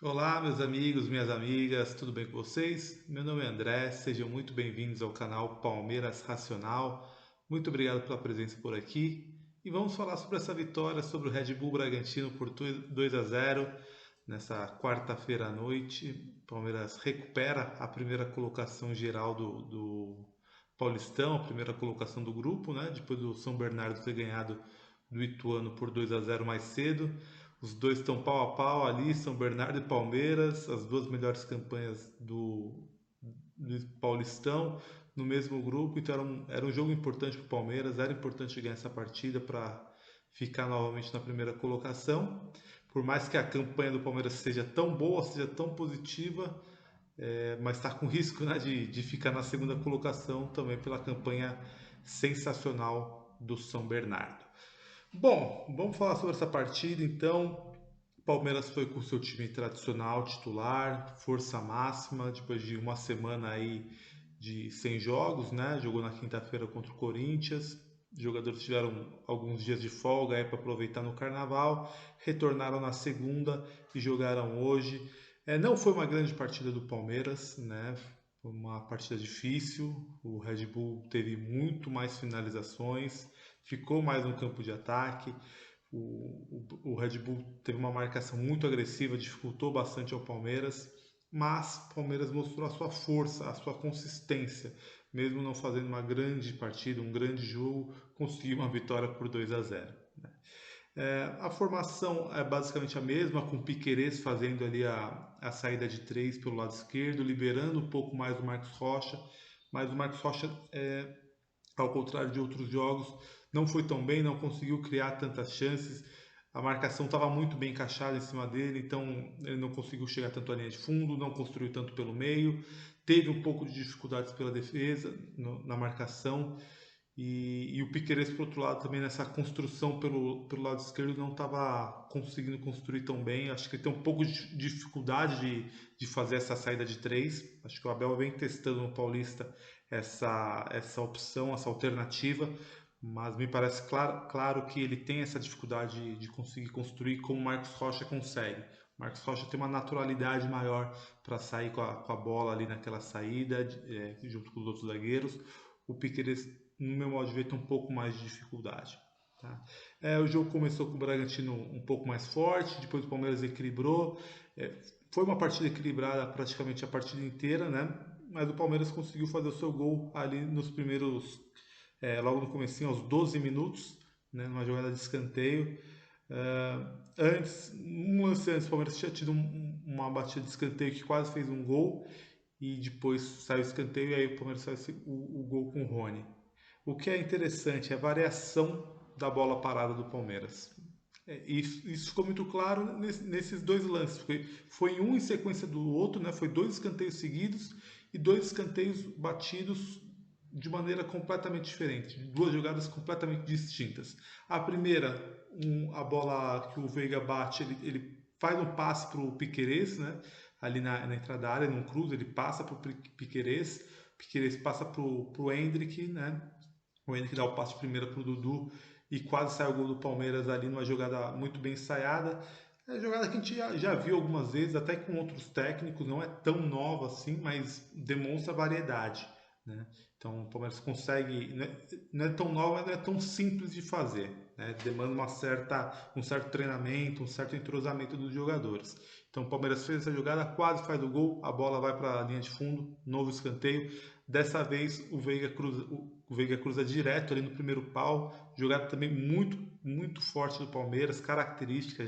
Olá, meus amigos, minhas amigas, tudo bem com vocês? Meu nome é André, sejam muito bem-vindos ao canal Palmeiras Racional. Muito obrigado pela presença por aqui. E vamos falar sobre essa vitória sobre o Red Bull Bragantino por 2-0 nessa quarta-feira à noite. Palmeiras recupera a primeira colocação geral do Paulistão, a primeira colocação do grupo, né? Depois do São Bernardo ter ganhado do Ituano por 2-0 mais cedo. Os dois estão pau a pau ali, São Bernardo e Palmeiras, as duas melhores campanhas do Paulistão no mesmo grupo. Então era um jogo importante para o Palmeiras, era importante ganhar essa partida para ficar novamente na primeira colocação. Por mais que a campanha do Palmeiras seja tão boa, seja tão positiva, mas está com risco, né, de ficar na segunda colocação também pela campanha sensacional do São Bernardo. Bom, vamos falar sobre essa partida então. Palmeiras foi com o seu time tradicional, titular, força máxima, depois de uma semana aí de 100 jogos, né? Jogou na quinta-feira contra o Corinthians. Os jogadores tiveram alguns dias de folga aí para aproveitar no carnaval, retornaram na segunda e jogaram hoje. Não foi uma grande partida do Palmeiras, né? Foi uma partida difícil. O Red Bull teve muito mais finalizações, ficou mais no campo de ataque. O Red Bull teve uma marcação muito agressiva, dificultou bastante ao Palmeiras, mas o Palmeiras mostrou a sua força, a sua consistência, mesmo não fazendo uma grande partida, um grande jogo, conseguiu uma vitória por 2-0. A formação é basicamente a mesma, com o Piquerez fazendo ali a saída de três pelo lado esquerdo, liberando um pouco mais o Marcos Rocha, mas o Marcos Rocha ao contrário de outros jogos, não foi tão bem, não conseguiu criar tantas chances. A marcação estava muito bem encaixada em cima dele, então ele não conseguiu chegar tanto à linha de fundo, não construiu tanto pelo meio, teve um pouco de dificuldades pela defesa, na marcação. E o Piquerez, por outro lado, também nessa construção pelo lado esquerdo, não estava conseguindo construir tão bem. Acho que ele tem um pouco de dificuldade de fazer essa saída de três. Acho que o Abel vem testando no Paulista essa opção, essa alternativa, mas me parece claro que ele tem essa dificuldade de conseguir construir como o Marcos Rocha consegue. O Marcos Rocha tem uma naturalidade maior para sair com a bola ali naquela saída, junto com os outros zagueiros. O Piqueires, no meu modo de ver, tem um pouco mais de dificuldade. Tá? O jogo começou com o Bragantino um pouco mais forte, depois o Palmeiras equilibrou. Foi uma partida equilibrada praticamente a partida inteira, né? Mas o Palmeiras conseguiu fazer o seu gol ali nos primeiros, logo no comecinho, aos 12 minutos, né? Numa jogada de escanteio. Um lance antes, o Palmeiras tinha tido uma batida de escanteio que quase fez um gol e depois saiu o escanteio e aí o Palmeiras faz o gol com o Rony. O que é interessante é a variação da bola parada do Palmeiras. Isso ficou muito claro nesses dois lances. Foi um em sequência do outro, né? Foi dois escanteios seguidos e dois escanteios batidos de maneira completamente diferente, duas jogadas completamente distintas. A primeira, a bola que o Veiga bate, ele faz um passe para o Piquerez, né? Ali na entrada da área, num cruzo, ele passa para o Piquerez passa para o Hendrick, né? O Henrique dá o passe primeiro para o Dudu e quase sai o gol do Palmeiras ali numa jogada muito bem ensaiada. É jogada que a gente já viu algumas vezes, até com outros técnicos, não é tão nova assim, mas demonstra variedade. Né? Então o Palmeiras consegue, não é tão nova, mas não é tão simples de fazer. Né? Demanda um certo treinamento, um certo entrosamento dos jogadores. Então o Palmeiras fez essa jogada, quase faz o gol, a bola vai para a linha de fundo, novo escanteio. Dessa vez o Veiga cruza direto ali no primeiro pau, jogada também muito forte do Palmeiras, característica,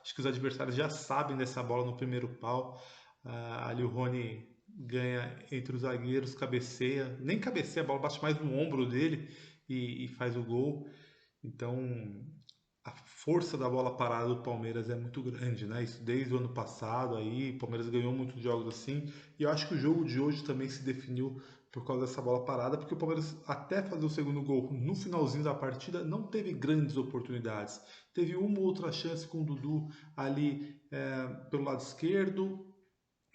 acho que os adversários já sabem dessa bola no primeiro pau. Ali o Rony ganha entre os zagueiros, cabeceia, nem cabeceia, a bola bate mais no ombro dele e faz o gol. Então a força da bola parada do Palmeiras é muito grande, né? Isso desde o ano passado aí, o Palmeiras ganhou muitos jogos assim, e eu acho que o jogo de hoje também se definiu por causa dessa bola parada, porque o Palmeiras até fazer o segundo gol no finalzinho da partida não teve grandes oportunidades. Teve uma ou outra chance com o Dudu ali pelo lado esquerdo,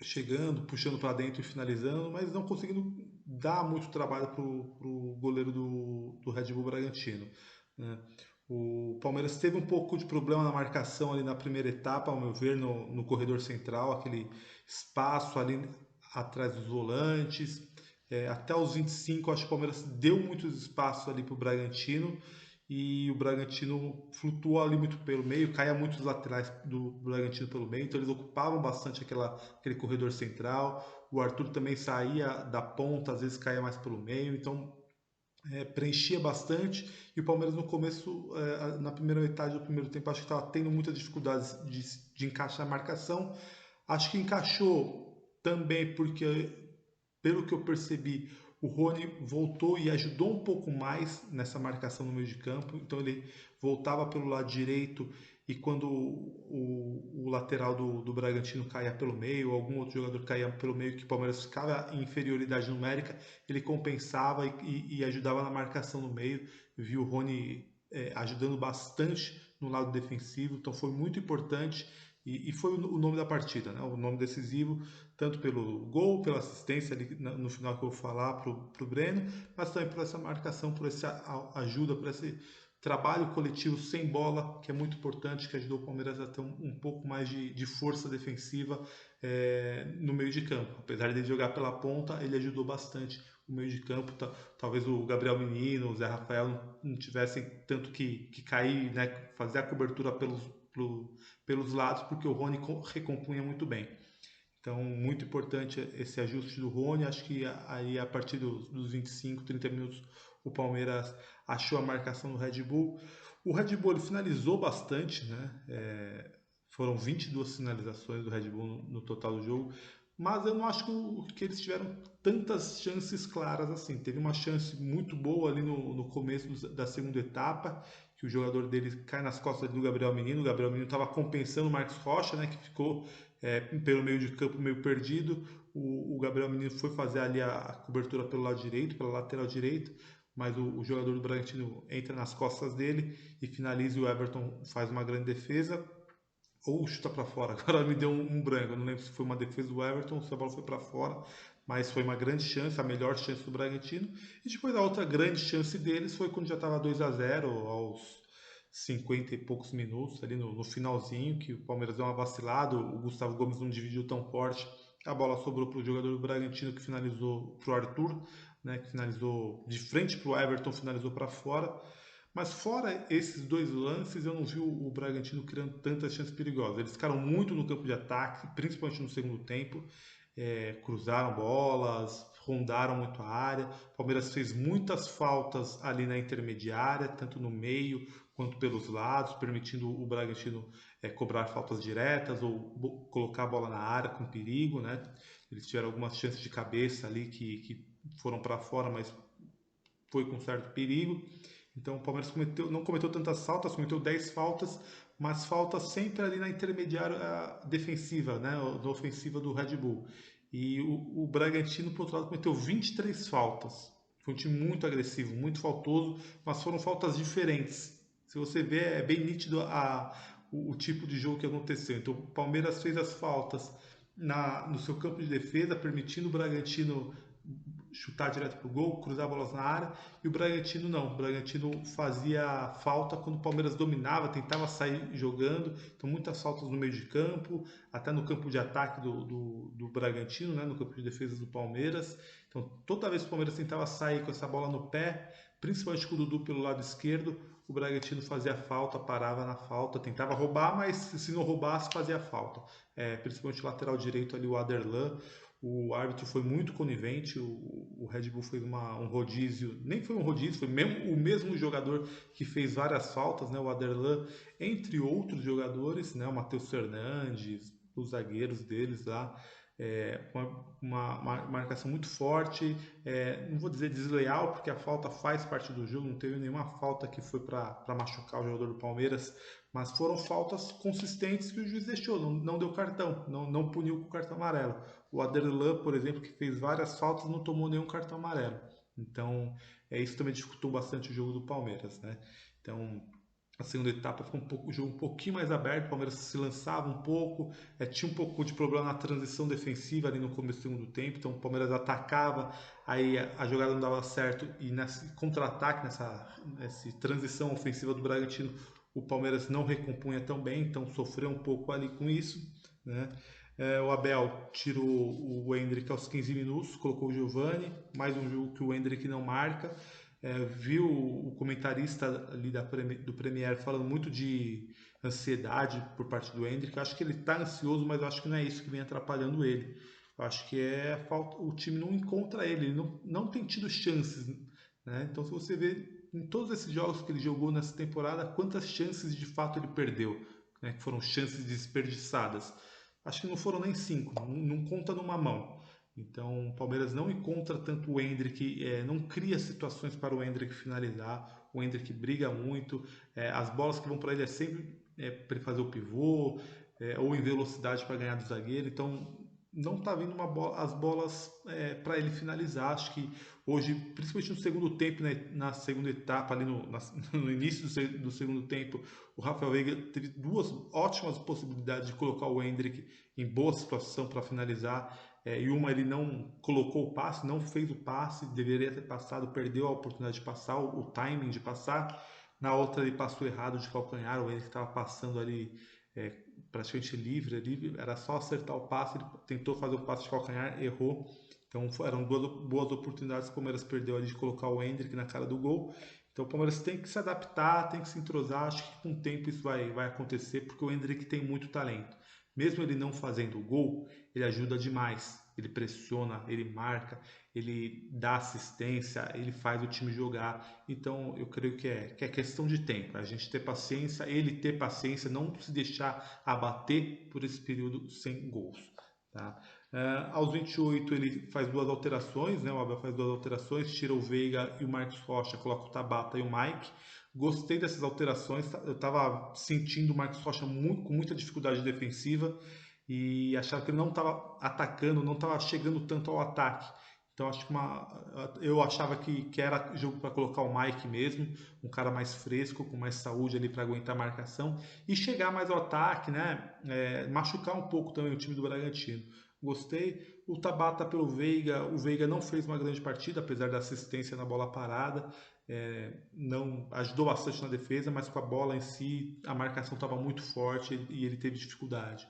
chegando, puxando para dentro e finalizando, mas não conseguindo dar muito trabalho para o goleiro do Red Bull Bragantino. Né? O Palmeiras teve um pouco de problema na marcação ali na primeira etapa, ao meu ver, no corredor central, aquele espaço ali atrás dos volantes. Até os 25, acho que o Palmeiras deu muitos espaços ali para o Bragantino e o Bragantino flutuou ali muito pelo meio, caía muitos laterais do Bragantino pelo meio, então eles ocupavam bastante aquele corredor central. O Arthur também saía da ponta, às vezes caía mais pelo meio, então preenchia bastante e o Palmeiras no começo, na primeira metade do primeiro tempo, acho que estava tendo muitas dificuldades de encaixar a marcação. Acho que encaixou também porque, pelo que eu percebi, o Rony voltou e ajudou um pouco mais nessa marcação no meio de campo. Então ele voltava pelo lado direito e quando o lateral do Bragantino caía pelo meio, ou algum outro jogador caía pelo meio, que o Palmeiras ficava em inferioridade numérica, ele compensava e ajudava na marcação no meio. Viu o Rony ajudando bastante no lado defensivo, então foi muito importante e foi o nome da partida, né? O nome decisivo, tanto pelo gol, pela assistência ali no final que eu vou falar para o Breno, mas também por essa marcação, por essa ajuda, por esse trabalho coletivo sem bola, que é muito importante, que ajudou o Palmeiras a ter um pouco mais de força defensiva no meio de campo. Apesar de ele jogar pela ponta, ele ajudou bastante o meio de campo. Talvez o Gabriel Menino, o Zé Rafael não tivessem tanto que cair, né, fazer a cobertura pelos lados, porque o Rony recompunha muito bem. Então, muito importante esse ajuste do Rony. Acho que aí a partir dos 25, 30 minutos, o Palmeiras achou a marcação do Red Bull. O Red Bull ele finalizou bastante, né? Foram 22 finalizações do Red Bull no total do jogo, mas eu não acho que eles tiveram tantas chances claras assim. Teve uma chance muito boa ali no começo da segunda etapa, que o jogador dele cai nas costas do Gabriel Menino. O Gabriel Menino estava compensando o Marcos Rocha, né, que ficou pelo meio de campo meio perdido. O Gabriel Menino foi fazer ali a cobertura pelo lado direito, pela lateral direita, mas o jogador do Bragantino entra nas costas dele e finaliza, e o Everton faz uma grande defesa ou chuta para fora. Agora me deu um branco, eu não lembro se foi uma defesa do Everton ou se a bola foi para fora, mas foi uma grande chance, a melhor chance do Bragantino. E depois a outra grande chance deles foi quando já estava 2-0 aos 50 e poucos minutos, ali no finalzinho, que o Palmeiras deu uma vacilada, o Gustavo Gomes não dividiu tão forte, a bola sobrou para o jogador do Bragantino, que finalizou para o Arthur, né, que finalizou de frente para o Everton, finalizou para fora. Mas fora esses dois lances, eu não vi o Bragantino criando tantas chances perigosas. Eles ficaram muito no campo de ataque, principalmente no segundo tempo. Cruzaram bolas, rondaram muito a área. O Palmeiras fez muitas faltas ali na intermediária, tanto no meio quanto pelos lados, permitindo o Bragantino cobrar faltas diretas ou colocar a bola na área com perigo, né? Eles tiveram algumas chances de cabeça ali que foram para fora, mas foi com certo perigo. Então o Palmeiras não cometeu tantas faltas, cometeu 10 faltas, mas faltas sempre ali na intermediária defensiva, né, na ofensiva do Red Bull. E o Bragantino, por outro lado, cometeu 23 faltas. Foi um time muito agressivo, muito faltoso, mas foram faltas diferentes. Se você ver, é bem nítido o tipo de jogo que aconteceu. Então o Palmeiras fez as faltas no seu campo de defesa, permitindo o Bragantino chutar direto pro gol, cruzar bolas na área, e o Bragantino não. O Bragantino fazia falta quando o Palmeiras dominava, tentava sair jogando, então muitas faltas no meio de campo, até no campo de ataque do Bragantino, né, no campo de defesa do Palmeiras. Então toda vez que o Palmeiras tentava sair com essa bola no pé, principalmente com o Dudu pelo lado esquerdo, o Bragantino fazia falta, parava na falta, tentava roubar, mas se não roubasse, fazia falta. Principalmente o lateral direito ali, o Aderlan. O árbitro foi muito conivente, o Red Bull fez um rodízio, nem foi um rodízio, foi mesmo, o mesmo jogador que fez várias faltas, né, o Aderlan, entre outros jogadores, né, o Matheus Fernandes, os zagueiros deles lá, uma marcação muito forte, não vou dizer desleal, porque a falta faz parte do jogo, não teve nenhuma falta que foi para machucar o jogador do Palmeiras, mas foram faltas consistentes que o juiz deixou, não deu cartão, não puniu com o cartão amarelo. O Aderlan, por exemplo, que fez várias faltas, não tomou nenhum cartão amarelo. Então, isso também dificultou bastante o jogo do Palmeiras, né? Então, A segunda etapa ficou o jogo um pouquinho mais aberto, o Palmeiras se lançava um pouco, tinha um pouco de problema na transição defensiva ali no começo do segundo tempo, então o Palmeiras atacava, aí a jogada não dava certo e nesse contra-ataque, nessa transição ofensiva do Bragantino, o Palmeiras não recompunha tão bem, então sofreu um pouco ali com isso, né? O Abel tirou o Endrick aos 15 minutos, colocou o Giovani, mais um jogo que o Endrick não marca. Viu o comentarista ali do Premier falando muito de ansiedade por parte do Endrick. Eu acho que ele está ansioso, mas eu acho que não é isso que vem atrapalhando ele. Eu acho que é falta, o time não encontra ele não tem tido chances, né? Então, se você vê em todos esses jogos que ele jogou nessa temporada, quantas chances de fato ele perdeu, né? Que foram chances desperdiçadas. Acho que não foram nem 5, não conta numa mão. Então, o Palmeiras não encontra tanto o Endrick, não cria situações para o Endrick finalizar. O Endrick briga muito, as bolas que vão para ele é sempre para ele fazer o pivô, ou em velocidade para ganhar do zagueiro. Então, não está vindo as bolas para ele finalizar. Acho que hoje, principalmente no segundo tempo, né, na segunda etapa, ali no início do segundo tempo, o Rafael Veiga teve duas ótimas possibilidades de colocar o Endrick em boa situação para finalizar. E uma ele não colocou o passe, não fez o passe, deveria ter passado, perdeu a oportunidade de passar, o timing de passar. Na outra ele passou errado de calcanhar, o Henrique estava passando ali é, praticamente livre, ali, era só acertar o passe, ele tentou fazer o passe de calcanhar, errou. Então eram boas oportunidades que o Palmeiras perdeu ali de colocar o Hendrick na cara do gol. Então o Palmeiras tem que se adaptar, tem que se entrosar. Acho que com o tempo isso vai acontecer, porque o Hendrick tem muito talento. Mesmo ele não fazendo o gol, ele ajuda demais. Ele pressiona, ele marca, ele dá assistência, ele faz o time jogar. Então eu creio que é questão de tempo. A gente ter paciência, ele ter paciência, não se deixar abater por esse período sem gols. Tá? Aos 28 ele faz duas alterações, né? O Abel faz duas alterações, tira o Veiga e o Marcos Rocha, coloca o Tabata e o Mike. Gostei dessas alterações, eu estava sentindo o Marcos Rocha com muita dificuldade defensiva e achava que ele não estava atacando, não estava chegando tanto ao ataque. Então acho que eu achava que era jogo para colocar o Mike mesmo, um cara mais fresco, com mais saúde ali para aguentar a marcação e chegar mais ao ataque, né? Machucar um pouco também o time do Bragantino. Gostei. O Tabata pelo Veiga, o Veiga não fez uma grande partida, apesar da assistência na bola parada. Não ajudou bastante na defesa, mas com a bola em si a marcação estava muito forte e ele teve dificuldade.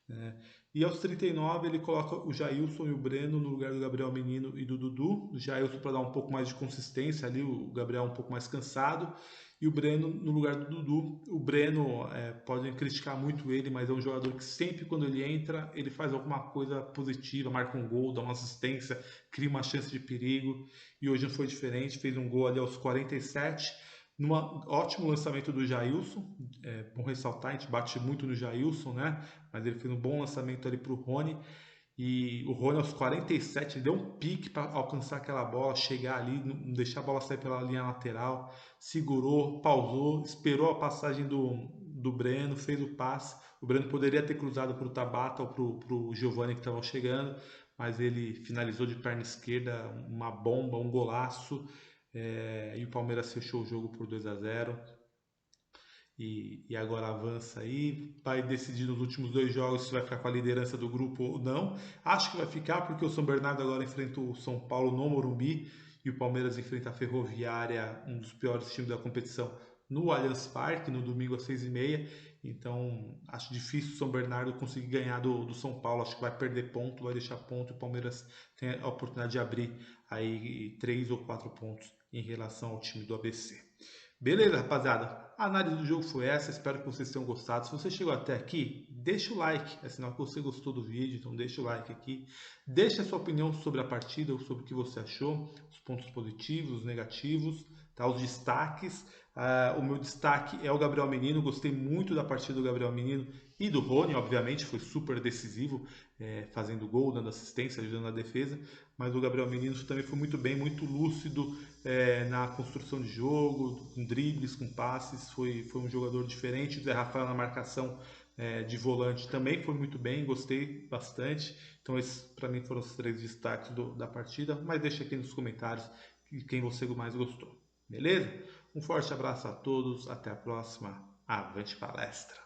Né? E aos 39 ele coloca o Jailson e o Breno no lugar do Gabriel Menino e do Dudu. O Jailson para dar um pouco mais de consistência ali, o Gabriel um pouco mais cansado. E o Breno no lugar do Dudu. O Breno, podem criticar muito ele, mas é um jogador que sempre quando ele entra, ele faz alguma coisa positiva, marca um gol, dá uma assistência, cria uma chance de perigo. E hoje não foi diferente, fez um gol ali aos 47. Num ótimo lançamento do Jailson, bom ressaltar, a gente bate muito no Jailson, né? Mas ele fez um bom lançamento ali para o Rony. E o Rony aos 47 ele deu um pique para alcançar aquela bola, chegar ali, não deixar a bola sair pela linha lateral, segurou, pausou, esperou a passagem do Breno, fez o passe. O Breno poderia ter cruzado para o Tabata ou para o Giovani que estavam chegando, mas ele finalizou de perna esquerda, uma bomba, um golaço. E o Palmeiras fechou o jogo por 2-0 e agora avança aí, vai decidir nos últimos dois jogos se vai ficar com a liderança do grupo ou não. Acho que vai ficar porque o São Bernardo agora enfrenta o São Paulo no Morumbi e o Palmeiras enfrenta a Ferroviária, um dos piores times da competição, no Allianz Parque, no domingo às 6h30. Então acho difícil o São Bernardo conseguir ganhar do São Paulo. Acho que vai perder ponto, vai deixar ponto. O Palmeiras tem a oportunidade de abrir aí 3 ou 4 pontos em relação ao time do ABC. Beleza, rapaziada? A análise do jogo foi essa. Espero que vocês tenham gostado. Se você chegou até aqui, deixa o like. É sinal que você gostou do vídeo. Então deixa o like aqui. Deixa a sua opinião sobre a partida, sobre o que você achou, os pontos positivos, os negativos, tá? Os destaques. O meu destaque é o Gabriel Menino. Gostei muito da partida do Gabriel Menino e do Rony, obviamente. Foi super decisivo, fazendo gol, dando assistência, ajudando na defesa. Mas o Gabriel Menino também foi muito bem, muito lúcido na construção de jogo, com dribles, com passes, foi um jogador diferente. O Zé Rafael na marcação de volante também foi muito bem, gostei bastante. Então esses para mim foram os três destaques da partida, mas deixa aqui nos comentários quem você mais gostou. Beleza? Um forte abraço a todos, até a próxima. Avante palestra!